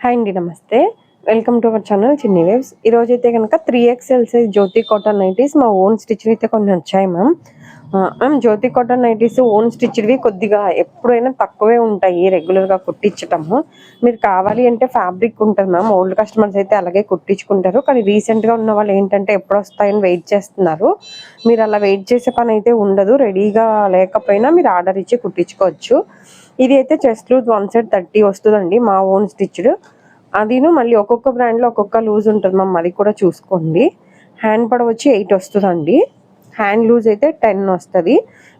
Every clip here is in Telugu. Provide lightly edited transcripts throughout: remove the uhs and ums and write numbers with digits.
హాయ్ అండి, నమస్తే. వెల్కమ్ టు అవర్ ఛానల్ చిన్ని వేవ్స్. ఈరోజైతే కనుక 3XL సైజ్ జ్యోతి కాటన్ నైటీస్ మా ఓన్ స్టిచ్ అయితే కొన్ని వచ్చాయి మ్యామ్. జ్యోతి కాటన్ నైటీస్ ఓన్ స్టిచ్వి కొద్దిగా ఎప్పుడైనా తక్కువే ఉంటాయి రెగ్యులర్గా కుట్టించటము. మీరు కావాలి అంటే ఫ్యాబ్రిక్ ఉంటుంది మ్యామ్. ఓల్డ్ కస్టమర్స్ అయితే అలాగే కుట్టించుకుంటారు, కానీ రీసెంట్గా ఉన్న వాళ్ళు ఏంటంటే ఎప్పుడు వస్తాయని వెయిట్ చేస్తున్నారు. మీరు అలా వెయిట్ చేసే పని అయితే ఉండదు. రెడీగా లేకపోయినా మీరు ఆర్డర్ ఇచ్చి కుట్టించుకోవచ్చు. ఇది అయితే చెస్ట్ లూజ్ 1 సైడ్ 30 వస్తుందండి, మా ఓన్ స్టిచ్డ్. అదిను మళ్ళీ ఒక్కొక్క బ్రాండ్లో ఒక్కొక్క లూజ్ ఉంటుంది మ్యామ్, అది కూడా చూసుకోండి. హ్యాండ్ పడ వచ్చి 8 వస్తుందండి. హ్యాండ్ లూజ్ అయితే 10 వస్తుంది.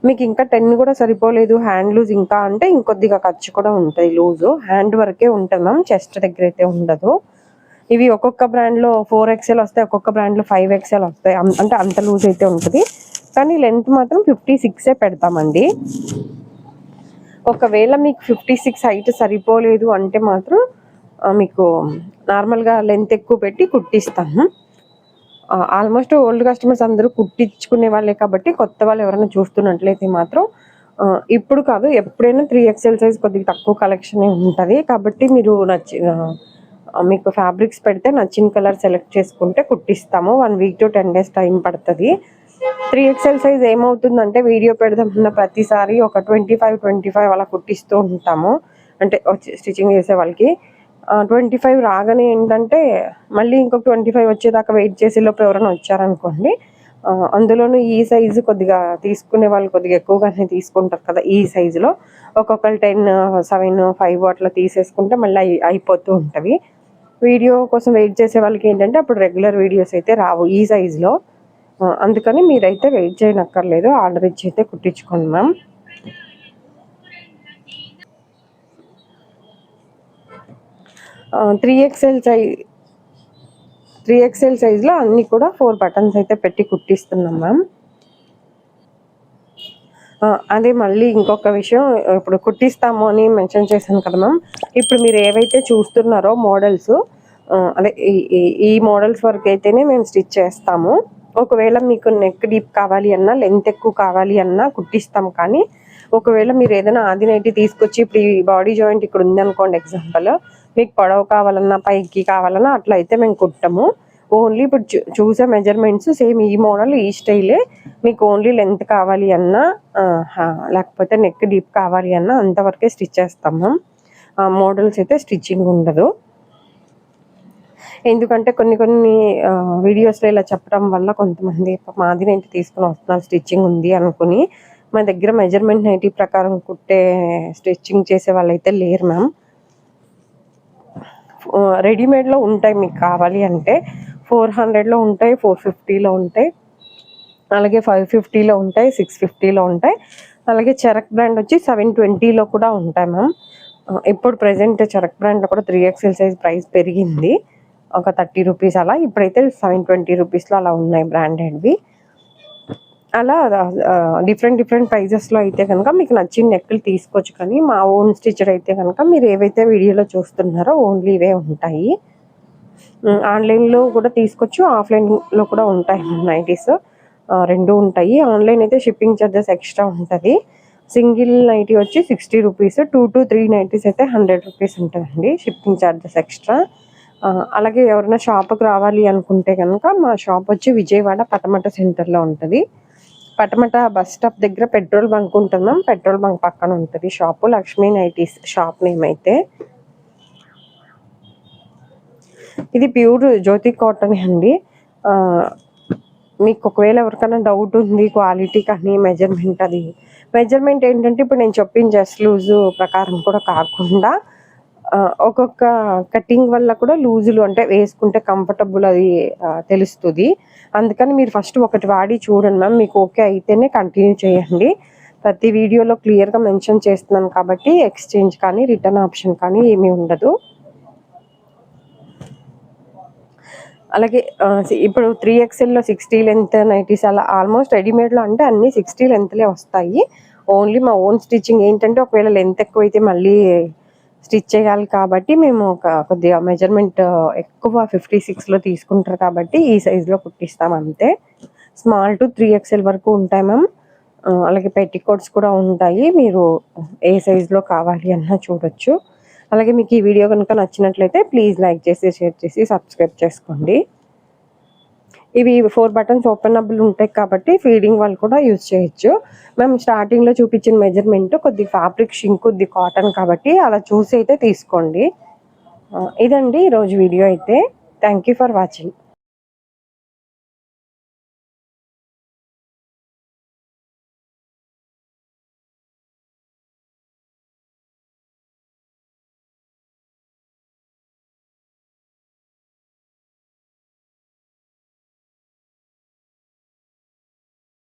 మీకు ఇంకా 10 కూడా సరిపోలేదు హ్యాండ్ లూజ్ ఇంకా అంటే ఇంకొద్దిగా ఖర్చు కూడా ఉంటుంది. లూజు హ్యాండ్ వరకే ఉంటుంది మ్యామ్, చెస్ట్ దగ్గర అయితే ఉండదు. ఇవి ఒక్కొక్క బ్రాండ్లో 4XL వస్తాయి, ఒక్కొక్క బ్రాండ్లో 5XL వస్తాయి. అంటే అంత లూజ్ అయితే ఉంటుంది, కానీ లెంత్ మాత్రం 56 పెడతామండి. ఒకవేళ మీకు 56 హైట్ సరిపోలేదు అంటే మాత్రం మీకు నార్మల్గా లెంత్ ఎక్కువ పెట్టి కుట్టిస్తాము. ఆల్మోస్ట్ ఓల్డ్ కస్టమర్స్ అందరూ కుట్టించుకునే వాళ్ళే కాబట్టి కొత్త వాళ్ళు ఎవరైనా చూస్తున్నట్లయితే మాత్రం ఇప్పుడు కాదు ఎప్పుడైనా 3XL సైజ్ కొద్దిగా తక్కువ కలెక్షన్ ఉంటుంది కాబట్టి మీరు మీకు ఫ్యాబ్రిక్స్ పెడితే నచ్చిన కలర్ సెలెక్ట్ చేసుకుంటే కుట్టిస్తాము. 1 వీక్ to 10 days టైం పడుతుంది. 3XL సైజ్ ఏమవుతుందంటే వీడియో పెడదామన్న ప్రతిసారి ఒక 25 అలా కుట్టిస్తూ ఉంటాము. అంటే స్టిచ్చింగ్ చేసే వాళ్ళకి 25 రాగానే ఏంటంటే మళ్ళీ ఇంకొక 25 వచ్చేదాకా వెయిట్ చేసే లోపు ఎవరైనా వచ్చారనుకోండి, అందులోనూ ఈ సైజు కొద్దిగా తీసుకునే వాళ్ళు కొద్దిగా ఎక్కువగానే తీసుకుంటారు కదా. ఈ సైజులో ఒక్కొక్కరు 10, 7, 5 అట్లా తీసేసుకుంటే మళ్ళీ అయిపోతూ ఉంటవి. వీడియో కోసం వెయిట్ చేసే వాళ్ళకి ఏంటంటే అప్పుడు రెగ్యులర్ వీడియోస్ అయితే రావు ఈ సైజులో. అందుకని మీరైతే వెయిట్ చేయనక్కర్లేదు, ఆర్డర్ ఇచ్చి అయితే కుట్టించుకోండి మ్యామ్. త్రీ ఎక్స్ఎల్ సైజ్లో అన్నీ కూడా 4 బటన్స్ అయితే పెట్టి కుట్టిస్తున్నాం మ్యామ్. అదే మళ్ళీ ఇంకొక విషయం, ఇప్పుడు కుట్టిస్తాము అని మెన్షన్ చేశాను కదా మ్యామ్. ఇప్పుడు మీరు ఏవైతే చూస్తున్నారో మోడల్స్, అదే ఈ మోడల్స్ వరకు అయితేనే మేము స్టిచ్ చేస్తాము. ఒకవేళ మీకు నెక్ డీప్ కావాలి అన్నా, లెంత్ ఎక్కువ కావాలి అన్నా కుట్టిస్తాం. కానీ ఒకవేళ మీరు ఏదైనా ఆది నైటీ తీసుకొచ్చి ఇప్పుడు ఈ బాడీ జాయింట్ ఇక్కడ ఉందనుకోండి ఎగ్జాంపుల్, మీకు పొడవు కావాలన్నా పైకి కావాలన్నా అట్లా అయితే మేము కుట్టము. ఓన్లీ ఇప్పుడు చూసే మెజర్మెంట్స్ సేమ్ ఈ మోడల్ ఈ స్టైలే. మీకు ఓన్లీ లెంత్ కావాలి అన్నా లేకపోతే నెక్ డీప్ కావాలి అన్నా అంతవరకే స్టిచ్ చేస్తాము. మోడల్స్ అయితే స్టిచ్చింగ్ ఉండదు. ఎందుకంటే కొన్ని వీడియోస్లో ఇలా చెప్పడం వల్ల కొంతమంది మాది నైటీ తీసుకుని వస్తున్నారు స్టిచ్చింగ్ ఉంది అనుకుని, మా దగ్గర మెజర్మెంట్ నైటీ ప్రకారం కుట్టే స్టిచ్చింగ్ చేసే వాళ్ళైతే లేరు మ్యామ్. రెడీమేడ్లో ఉంటాయి, మీకు కావాలి అంటే 400లో ఉంటాయి, 450లో ఉంటాయి, అలాగే 550లో ఉంటాయి, 650లో ఉంటాయి. అలాగే చరక్ బ్రాండ్ వచ్చి 720లో కూడా ఉంటాయి మ్యామ్. ఇప్పుడు ప్రజెంట్ చరక్ బ్రాండ్లో కూడా 3XL సైజ్ ప్రైస్ పెరిగింది, ఒక 30 రూపీస్ అలా. ఇప్పుడైతే 720 రూపీస్లో అలా ఉన్నాయి బ్రాండెడ్వి. అలా డిఫరెంట్ ప్రైజెస్లో అయితే కనుక మీకు నచ్చిన నెక్కులు తీసుకోవచ్చు. కానీ మా ఓన్ స్టిచర్ అయితే కనుక మీరు ఏవైతే వీడియోలో చూస్తున్నారో ఓన్లీ ఇవే ఉంటాయి. ఆన్లైన్లో కూడా తీసుకోవచ్చు, ఆఫ్లైన్లో కూడా ఉంటాయి నైటీస్, రెండు ఉంటాయి. ఆన్లైన్ అయితే షిప్పింగ్ ఛార్జెస్ ఎక్స్ట్రా ఉంటుంది. సింగిల్ నైటీ వచ్చి 60 రూపీస్, 2 to 3 నైటీస్ అయితే 100 రూపీస్ ఉంటుందండి షిప్పింగ్ ఛార్జెస్ ఎక్స్ట్రా. అలాగే ఎవరైనా షాప్కి రావాలి అనుకుంటే కనుక మా షాప్ వచ్చి విజయవాడ పటమట సెంటర్లో ఉంటుంది. పటమట బస్ స్టాప్ దగ్గర పెట్రోల్ బంక్ ఉంటుంది మ్యామ్, పెట్రోల్ బంక్ పక్కన ఉంటుంది shop. Lakshmi nighties shop name అయితే. ఇది ప్యూర్ జ్యోతి కాటన్ అండి. మీకు ఒకవేళ ఎవరికైనా డౌట్ ఉంది క్వాలిటీ కానీ మెజర్మెంట్ ఏంటంటే ఇప్పుడు నేను చెప్పిన జస్ట్ లూజు ప్రకారం కూడా కాకుండా ఒక్కొక్క కటింగ్ వల్ల కూడా లూజులు అంటే వేసుకుంటే కంఫర్టబుల్ అది తెలుస్తుంది. అందుకని మీరు ఫస్ట్ ఒకటి వాడి చూడండి మ్యామ్, మీకు ఓకే అయితేనే కంటిన్యూ చేయండి. ప్రతి వీడియోలో క్లియర్గా మెన్షన్ చేస్తున్నాను కాబట్టి ఎక్స్చేంజ్ కానీ రిటర్న్ ఆప్షన్ కానీ ఏమీ ఉండదు. అలాగే ఇప్పుడు 3XLలో 60 లెంత్ నైటీస్ అలా ఆల్మోస్ట్ రెడీమేడ్లో అంటే అన్నీ 60 లెంత్లే వస్తాయి. ఓన్లీ మా ఓన్ స్టిచ్చింగ్ ఏంటంటే ఒకవేళ లెంత్ ఎక్కువైతే మళ్ళీ స్టిచ్ చేయాలి కాబట్టి మేము కొద్దిగా మెజర్మెంట్ ఎక్కువ 56లో తీసుకుంటారు కాబట్టి ఈ సైజులో కుట్టిస్తాం అంతే. స్మాల్ టు 3XL వరకు ఉంటాయి మ్యామ్. అలాగే పెట్టికోట్స్ కూడా ఉంటాయి, మీరు ఏ సైజులో కావాలి అన్నా చూడొచ్చు. అలాగే మీకు ఈ వీడియో కనుక నచ్చినట్లయితే ప్లీజ్ లైక్ చేసి షేర్ చేసి సబ్స్క్రైబ్ చేసుకోండి. ఇవి 4 బటన్స్ ఓపెనబుల్ ఉంటాయి కాబట్టి ఫీడింగ్ వాళ్ళు కూడా యూజ్ చేయొచ్చు. మేము స్టార్టింగ్లో చూపించిన మెజర్మెంట్ కొద్ది ఫ్యాబ్రిక్ షింక్ కొద్ది కాటన్ కాబట్టి అలా చూసి అయితే తీసుకోండి. ఇదండి ఈరోజు వీడియో అయితే. Thank you for watching.